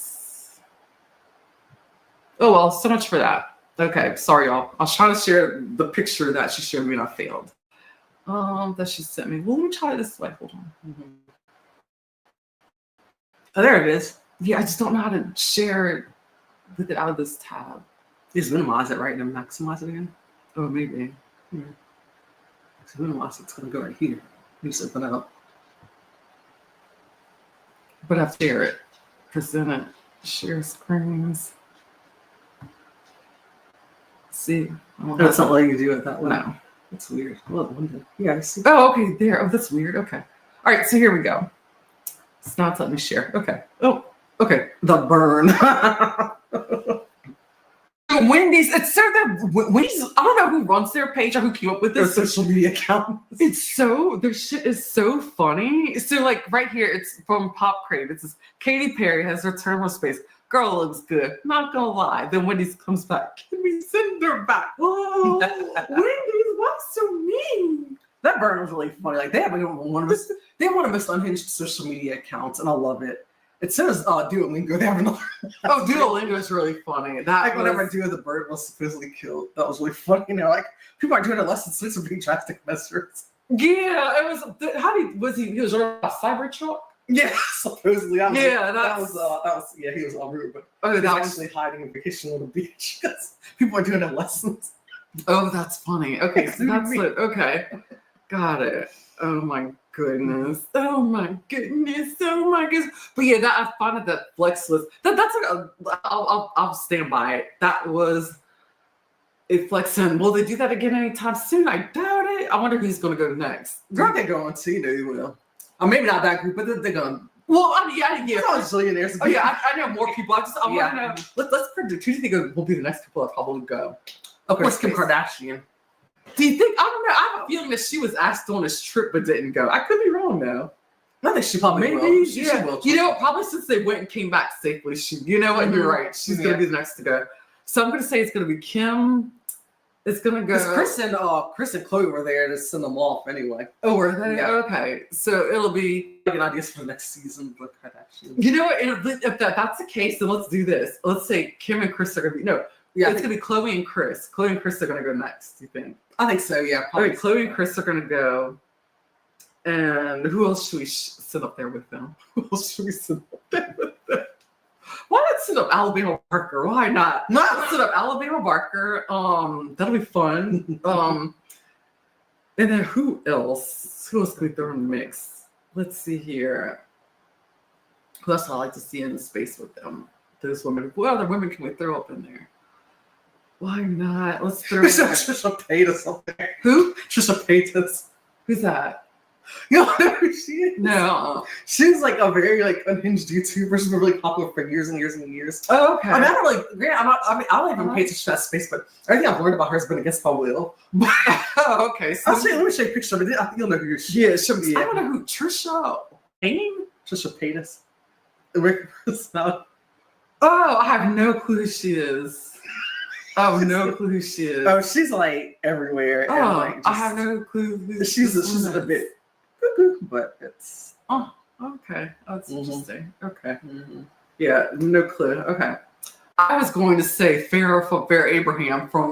Oh, well, so much for that. Okay, sorry, y'all. I was trying to share the picture that she showed me and I failed. That she sent me. Well, let me try it this way. Hold on. Oh, there it is. Yeah, I just don't know how to share it with it out of this tab. Just minimize it, right, and then maximize it again. Oh, maybe. Yeah. So minimize it's gonna go right here. Do something out. But I have to share it. Present it. Share screens. See. That's not letting you do it that way. No. That's weird. Well, yeah, I see. Oh, okay. There. Oh, that's weird. Okay. All right. So here we go. It's not letting me share. Okay. Oh, okay. The burn. Wendy's. It's so that Wendy's. I don't know who runs their page or who came up with Their this social media account. It's so their shit is so funny. So like right here, it's from Pop Crave. It says Katy Perry has returned from space. Girl looks good. Not gonna lie. Then Wendy's comes back. Can we send her back? Oh, Wendy's, what's so mean? That burn was really funny. Like they have one of the most unhinged social media accounts, and I love it. It says Duolingo. They have another. Oh, Duolingo is really funny. That like whenever Duo the bird was supposedly killed, that was really funny. You know, like people are doing it lessons. It's some pretty drastic measures. Yeah, it was. Was he was running a Cybertruck? Yeah, supposedly. That was he was all rude, but oh, he was that actually hiding a vacation on the beach because people are doing it lessons. Oh, that's funny. Okay, so that's it. Okay, got it. Oh my goodness. Oh my goodness. Oh my goodness. But yeah, that I found that flex was that's like I'll stand by it. That was a flex. And will they do that again anytime soon? I doubt it. I wonder who's gonna go next. Girl, they're going to, you know, you will. Maybe not that group, but they're going. Well, I mean, yeah. All zillionaires. Oh yeah, I know more people. I want to know. Let's predict. Who do you think will be the next people that probably go? Of course, Kim Kardashian. Do you think? I don't know. I have a feeling that she was asked on this trip but didn't go. I could be wrong though. I think she probably maybe will. She will. You know, probably since they went and came back safely. You know what? You're right. She's gonna be the next to go. So I'm gonna say it's gonna be Kim. It's gonna go. Chris and Chloe were there to send them off anyway. Oh, were they? Yeah. Okay. So it'll be an ideas for the next season. But you know what? If that's the case, then let's do this. Let's say Kim and Chris are gonna be it's gonna be Chloe and Chris. Chloe and Chris are gonna go next. Do you think? I think so. Yeah. Probably. Okay, Chloe and Chris are gonna go. And who else should we sit up there with them? Who else should we sit up there with them? Why not sit up Alabama Barker? Why not? Let's sit up Alabama Barker. That'll be fun. And then who else? Who else could we throw in the mix? Let's see here. Who else I like to see in the space with them? Those women. What other women can we throw up in there? Why not? Let's throw Trisha Paytas up there. Who? Trisha Paytas. Who's that? You don't know who she is? No. She's like a very like unhinged YouTuber. She's been really popular for years and years and years. Oh, okay. I mean, I don't really. I don't even pay attention to that space, but everything I've learned about her has been against my will. Oh, okay. So let me show you a picture of it. I think you'll know who she is. Yeah, she'll be. I don't know who Trisha Payne? Trisha Paytas. Oh, I have no clue who she is. I have no clue who she is. Oh, she's like everywhere. Oh, and, like, I have no clue who she's a bit cuckoo, but it's okay. That's interesting. Okay. Mm-hmm. Yeah, no clue. Okay. I was going to say Fair Abraham from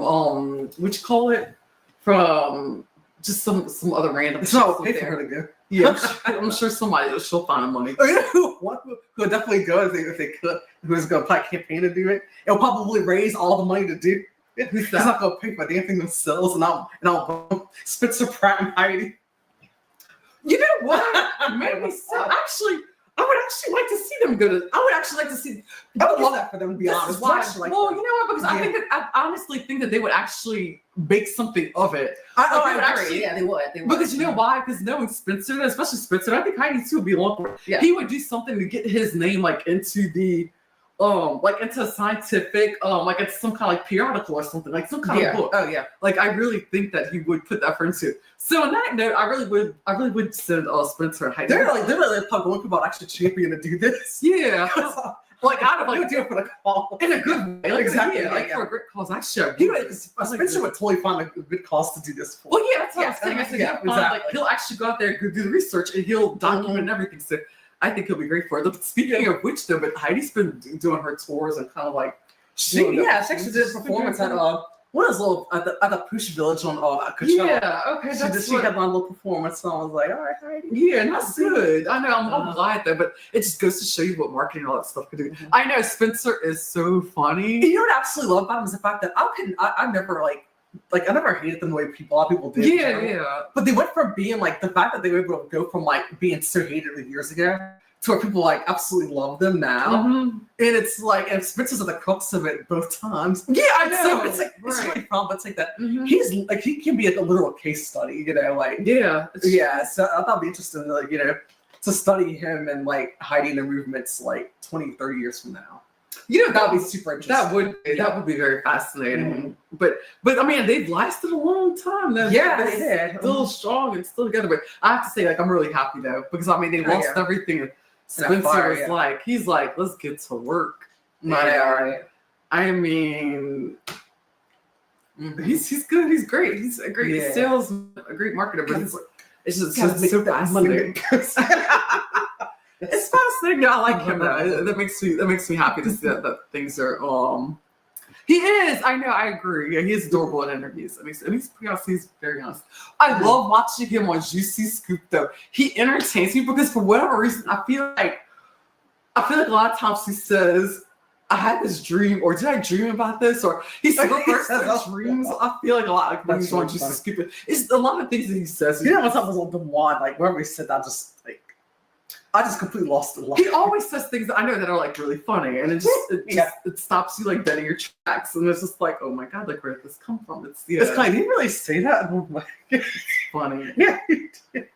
what you call it? From just some other random. It's not okay for her to go. Yeah, I'm sure somebody she'll find money. Oh, you know who would definitely go if they could? Who's going to apply a campaign to do it? It'll probably raise all the money to do it. It's not going to pay for the damn thing themselves, and I'll Spencer Pratt and Heidi. You know what? Maybe so. Actually, I would actually like to see them go to. I would actually like to see. I would love that for them to be honest. Well, you know what? Because I honestly think that they would actually make something of it. I would actually. Yeah, they would. Because you know why? Because knowing Spencer, especially Spencer, I think Heidi too would be along for it. Yeah. He would do something to get his name like into the like into a scientific like it's some kind of like periodical or something, like some kind of book. Oh yeah. Like I really think that he would put that for into. So on that note, I really would send Spencer and Heidi. They're like going about actually champion to do this. Yeah. Like out of like do it for the call in a good way. Like, exactly. Yeah, like for a great cause. Actually, Spencer would totally find a good cause to do this for. Well, yeah, that's what I'm saying. I said, exactly. Like he'll actually go out there and do the research and he'll document everything. So I think he'll be great for it. But speaking of which, though, but Heidi's been doing her tours and kind of like she actually did a performance at what is little at the Push Village on Coachella. Yeah, okay. She had one little performance, so I was like, all right, Heidi. Yeah, and that's good. I know, I'm glad though, but it just goes to show you what marketing and all that stuff can do. I know Spencer is so funny. You know what I absolutely love about him is the fact that I never I never hated them the way a lot of people did. Yeah. But they went from being like the fact that they were able to go from like being so hated years ago to where people like absolutely love them now. And it's like, and Spencer's at the crux of it both times. Yeah, I know. So it's like it's really fun, but it's like that he's like he can be like a literal case study, you know, like yeah. So I thought it'd be interesting, like, you know, to study him and like hiding the movements like 20, 30 years from now. You know, that would be super interesting. That would be very fascinating. But I mean, they've lasted a long time. They did. Still strong and still together. But I have to say, like, I'm really happy though, because I mean, they lost everything. Spencer was like, he's like, let's get to work. I mean, he's good. He's great. He's a great salesman, a great marketer. But it's just so fascinating. It's fascinating. I like him though. That makes me happy to see that things are he is. I know. I agree. Yeah, he is adorable in interviews. And he's pretty honest. He's very honest. I love watching him on Juicy Scoop though. He entertains me because for whatever reason, I feel like a lot of times he says, I had this dream, or did I dream about this? Or he said the first dreams. I feel like a lot like when he's on Juicy Scoop. It's a lot of things that he says. You know, once I was on the one, like wherever he said that, I just completely lost it. He always says things that I know that are like really funny, and it stops you like dead in your tracks, and it's just like, oh my god, like where did this come from? It's kind. Did he really say that? It's funny. Yeah, he did.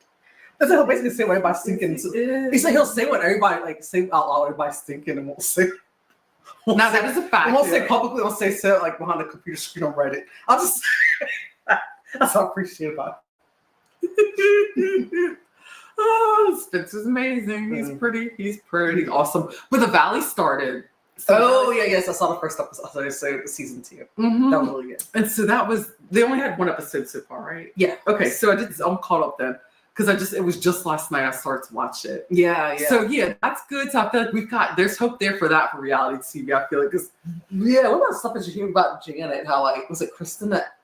That's how basically say what everybody's thinking. He's like he'll say what everybody like say out loud. Everybody's thinking, and won't say. Now that is a fact. Won't say publicly. Won't say like behind the computer screen on Reddit. I'll just. That's how I appreciate about it. Oh, Spencer's amazing. He's pretty. He's pretty awesome. But the Valley started. So yes, I saw the first episode. So season 2. That was really good. And so they only had one episode so far, right? Yeah. Okay, so I'm caught up then because it was just last night I started to watch it. Yeah. So yeah, that's good. So I feel like there's hope there for that for reality TV. I feel like because what about stuff that you hear about Janet? How like was it Kristen that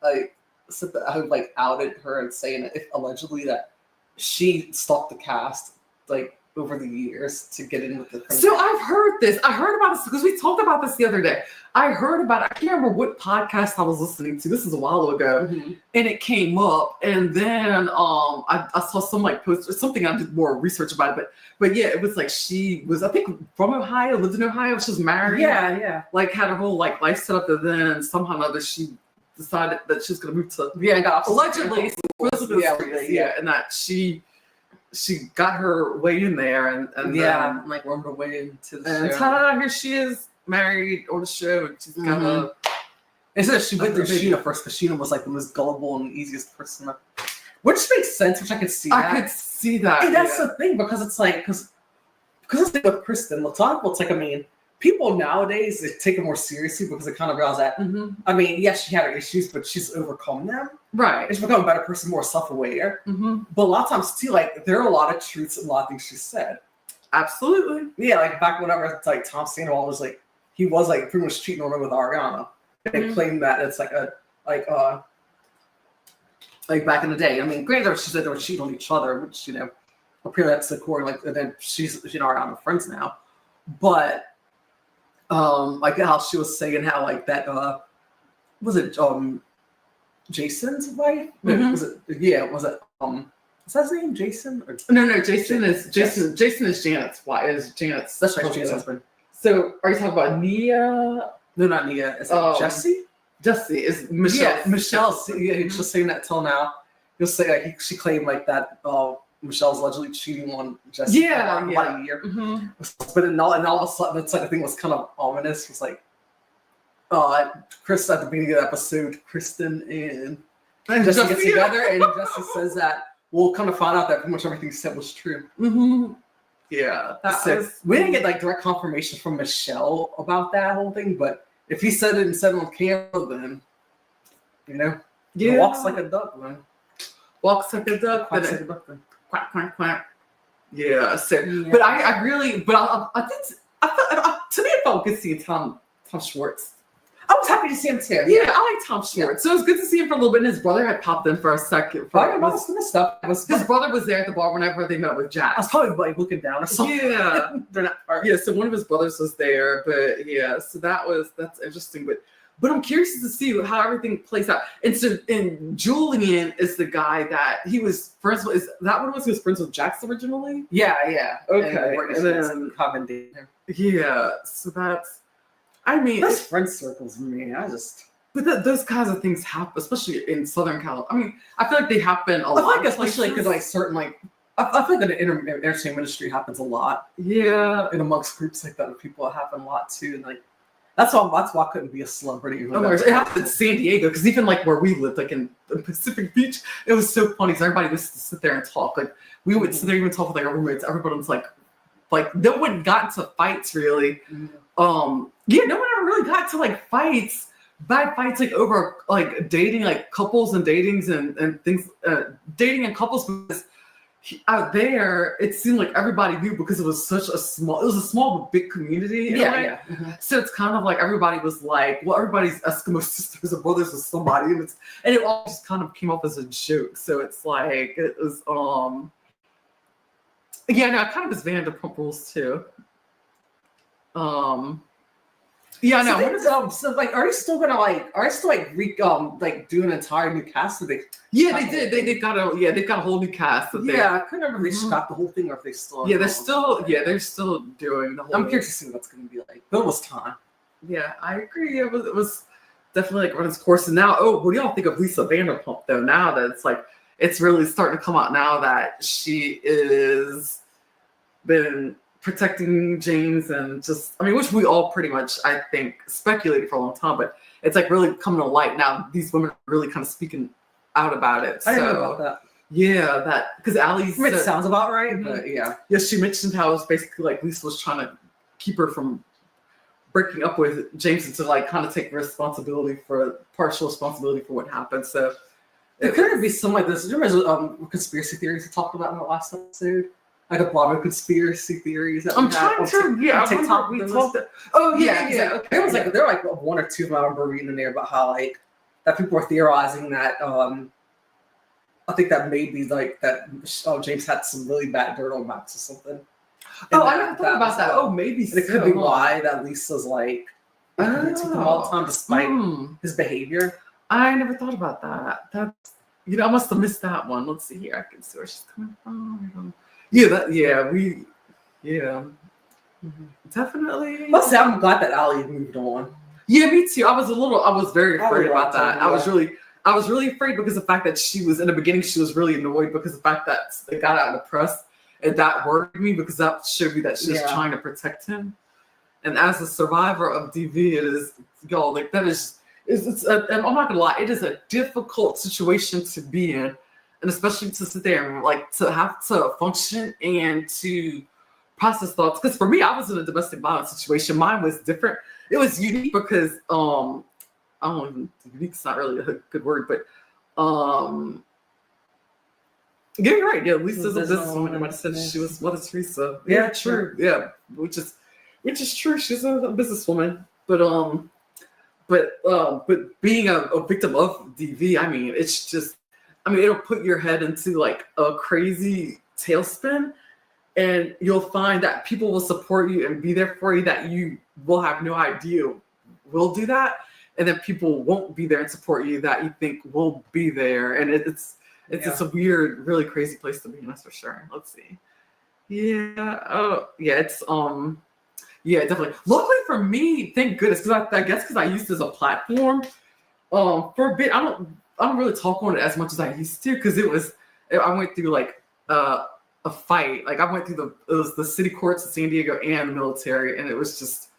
said that I outed her and saying that allegedly that she stalked the cast, like over the years to get in with the. So I've heard this. I heard about this because we talked about this the other day. I heard about it. I can't remember what podcast I was listening to. This is a while ago, and it came up. And then I saw some like post or something. I did more research about it, but yeah, it was like she was, I think, from Ohio, lived in Ohio. She was married. Yeah. Like had her whole like life set up, and then somehow or another she decided that she was going to move to and got allegedly, and that she got her way in there, and then, like wormed her way into the and show. ta-da, here she is, married on the show, and she's got a. Instead, she went through Sheena first because Sheena was like the most gullible and easiest person, which makes sense. Which I could see. I could see that. And that's the thing, because it's like because it's like with Kristen, a lot of people, it's like, I mean, people nowadays they take it more seriously because they kind of realize that. I mean, yes, she had her issues, but she's overcome them. Right. She's become a better person, more self-aware. But a lot of times too, like there are a lot of truths and a lot of things she said. Absolutely. Yeah, like back whenever it's like Tom Sandoval was like, he was like pretty much cheating on her with Ariana. They claimed that it's like like back in the day. I mean, granted, she said they were cheating on each other, which, you know, apparently that's the core. Like, and then she and Ariana are friends now. But like how she was saying how like that was it Jason's wife? Was it is that his name, Jason? Or no, Jason is Janet's wife. Is Janet's that's right, Janet's husband. So are you talking about Nia? No, not Nia. Is it Jesse? Jesse is Michelle. Yeah, Michelle. Yeah, he was just saying that till now. He'll say like she claimed like that. Michelle's allegedly cheating on Jesse. About a year. But then all of a sudden, it's like I think it was kind of ominous. It was like, Chris at the beginning of the episode, Kristen and Jesse get together, and Jesse says that we'll kind of find out that pretty much everything he said was true. Yeah, we didn't get like direct confirmation from Michelle about that whole thing, but if he said it and said it on camera, then you know, he walks like a duck, man. Walks like a duck, quacks like a duck, then. Quack, quack, quack. Yeah, so, but I really, but I think, to me, it felt good seeing Tom Schwartz. I was happy to see him too. Yeah, I like Tom Schwartz. So it was good to see him for a little bit. And his brother had popped in for a second. His brother was there at the bar whenever they met with Jack. I was probably like looking down or something. Yeah, they're not far. Yeah, so one of his brothers was there, but yeah, so that's interesting. But I'm curious to see how everything plays out. And Julian is the guy that he was friends with. Is that one was he was friends with Jax originally? Yeah. Okay. And then commentator. Yeah. So that's. I mean, those friend circles, man. But those kinds of things happen, especially in Southern California. I mean, I feel like they happen a lot. I think especially because like certain like. I think that the entertainment industry happens a lot. Yeah. And amongst groups like that, people happen a lot too, and like. That's why I couldn't be a celebrity. It happened in San Diego because even like where we lived, like in Pacific Beach, it was so funny. So everybody used to sit there and talk. Like we would sit there and talk with like our roommates. Everybody was like no one got into fights really. No one ever really got to like bad fights like over like dating, like couples and datings and things, dating and couples because. Out there, it seemed like everybody knew because it was a small but big community. Yeah. So it's kind of like everybody was like, well, everybody's Eskimo sisters or brothers with somebody, and it all just kind of came off as a joke. So it's like it was, kind of as Vanderpump Rules too. So like, are they still do an entire new cast? Or they did. They've got a whole new cast. I couldn't remember if they shot the whole thing or if they still. Yeah, they're still doing the whole. I'm curious to see what that's going to be like. But it was time. Yeah, I agree. It was definitely like run its course. And now, what do y'all think of Lisa Vanderpump though? Now that it's like it's really starting to come out now that she is been protecting James and just, I mean, which we all pretty much, I think, speculated for a long time, but it's like really coming to light now. These women are really kind of speaking out about it. I didn't know about that. Yeah, that because Allie's. It sounds about right, but yeah. Yeah, she mentioned how it was basically like Lisa was trying to keep her from breaking up with James and to like kind of take partial responsibility for what happened. So it could be something like this. Do you remember conspiracy theories we talked about in the last episode? Like a lot of conspiracy theories that I'm trying to, TikTok. We talked. Okay. It was like there were like one or two I remember reading in there about how like that people were theorizing that I think that maybe like that James had some really bad dirt on Max or something, Oh, I never thought about that. Oh, maybe and it could be why that Lisa's like took him all the time despite his behavior. I never thought about that. That's I must have missed that one. Let's see here. I can see where she's coming from. Definitely. Let's say I'm glad that Allie moved on. Yeah, me too. I was very afraid about that. I was really afraid because the fact that she was in the beginning, she was really annoyed because the fact that they got out of the press, and that worried me because that showed me that she was trying to protect him. And as a survivor of DV, it is like that is and I'm not gonna lie, it is a difficult situation to be in, and especially to sit there and like to have to function and to process thoughts. Because for me, I was in a domestic violence situation. Mine was different. It was unique because I don't even unique's not really a good word, but yeah, you're right. Yeah, Lisa's a businesswoman. I might have said she was Mother Teresa. Yeah, true. Yeah, which is true. She's a businesswoman, but being a victim of DV, I mean, it's just, I mean, it'll put your head into like a crazy tailspin, and you'll find that people will support you and be there for you that you will have no idea will do that, and then people won't be there and support you that you think will be there, and it's just a weird, really crazy place to be in. That's for sure. Let's see. Yeah. Oh, yeah. It's yeah, definitely. Luckily for me, thank goodness, because I guess because I used it as a platform for a bit. I don't really talk on it as much as I used to, because I went through like a fight. Like I went through it was the city courts in San Diego and the military, and it was just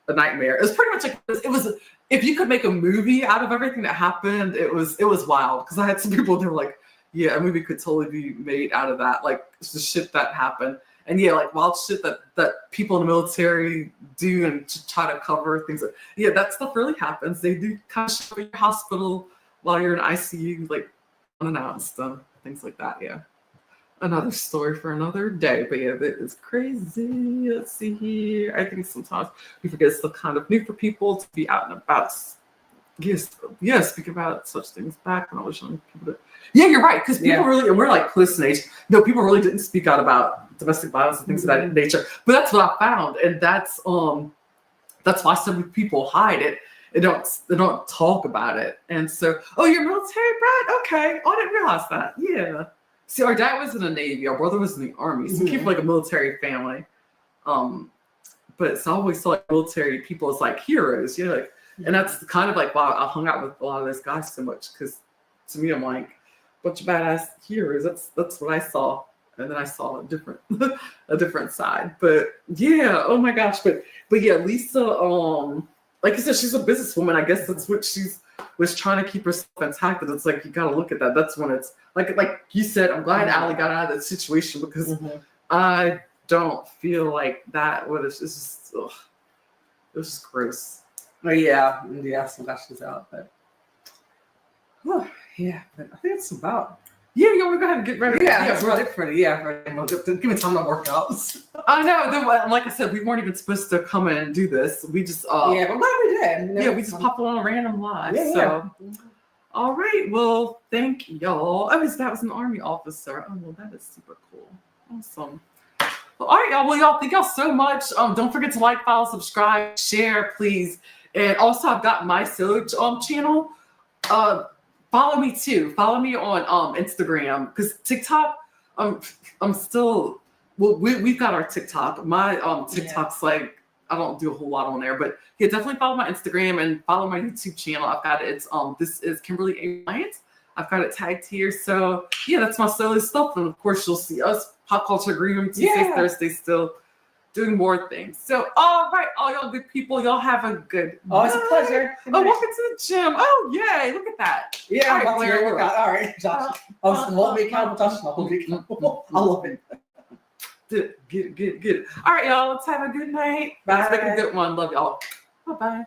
a nightmare. It was pretty much like it was. If you could make a movie out of everything that happened, it was wild. Because I had some people that were like, yeah, a movie could totally be made out of that. Like it's the shit that happened. And yeah, like wild shit that people in the military do and to try to cover things. That stuff really happens. They do kind of show your hospital while you're in ICU, like unannounced and things like that. Yeah. Another story for another day. But yeah, it's crazy. Let's see here. I think sometimes we forget it's still kind of new for people to be out and about. Yes, speak about such things back when I was young. People yeah, you're right. Because people really, and we're like close in age. No, people really didn't speak out about domestic violence and things of that nature. But that's what I found, and that's why so many people hide it. They don't talk about it. And so, oh, you're military, Brad? Okay, oh, I didn't realize that. Yeah. See, our dad was in the Navy. Our brother was in the Army. So we came from like a military family. But it's always saw like military people as like heroes, like. And that's kind of like why I hung out with a lot of those guys so much, because to me, I'm like, bunch of badass heroes. That's what I saw, and then I saw a different side. But yeah, oh my gosh, but yeah, Lisa, like you said, she's a businesswoman. I guess that's what she was trying to keep herself intact. And it's like you got to look at that. That's when it's like you said. I'm glad Allie got out of that situation, because I don't feel like that. It's just, it was just gross. Oh yeah, some questions out, but but I think it's about. Yeah, we're gonna get ready. Yeah, it's ready. Give me time to work out. I know. Like I said, we weren't even supposed to come in and do this. We just but glad we did. Yeah, we just popped on a random live. So, all right. Well, thank y'all. That was an Army officer. Oh well, that is super cool. Awesome. Well, all right, y'all. Well, y'all, thank y'all so much. Don't forget to like, follow, subscribe, share, please. And also, I've got my solo channel. Follow me too. Follow me on Instagram, because TikTok. I'm still. Well, we've got our TikTok. My TikTok's like I don't do a whole lot on there, but yeah, definitely follow my Instagram and follow my YouTube channel. I've got it. It's this is Kimberly A. Bryant. I've got it tagged here. So yeah, that's my solo stuff, and of course you'll see us Pop Culture Green Room Tuesdays, Thursdays still. Doing more things. So, all right, all y'all good people, y'all have a good night. It's a pleasure. Oh, welcome to the gym. Oh, yay, look at that. Yeah, I'm going to work out. All right, Josh. Hold me accountable, Josh. Hold me accountable. I love it. Get it. All right, y'all, let's have a good night. Bye. Let's make a good one. Love y'all. Bye-bye.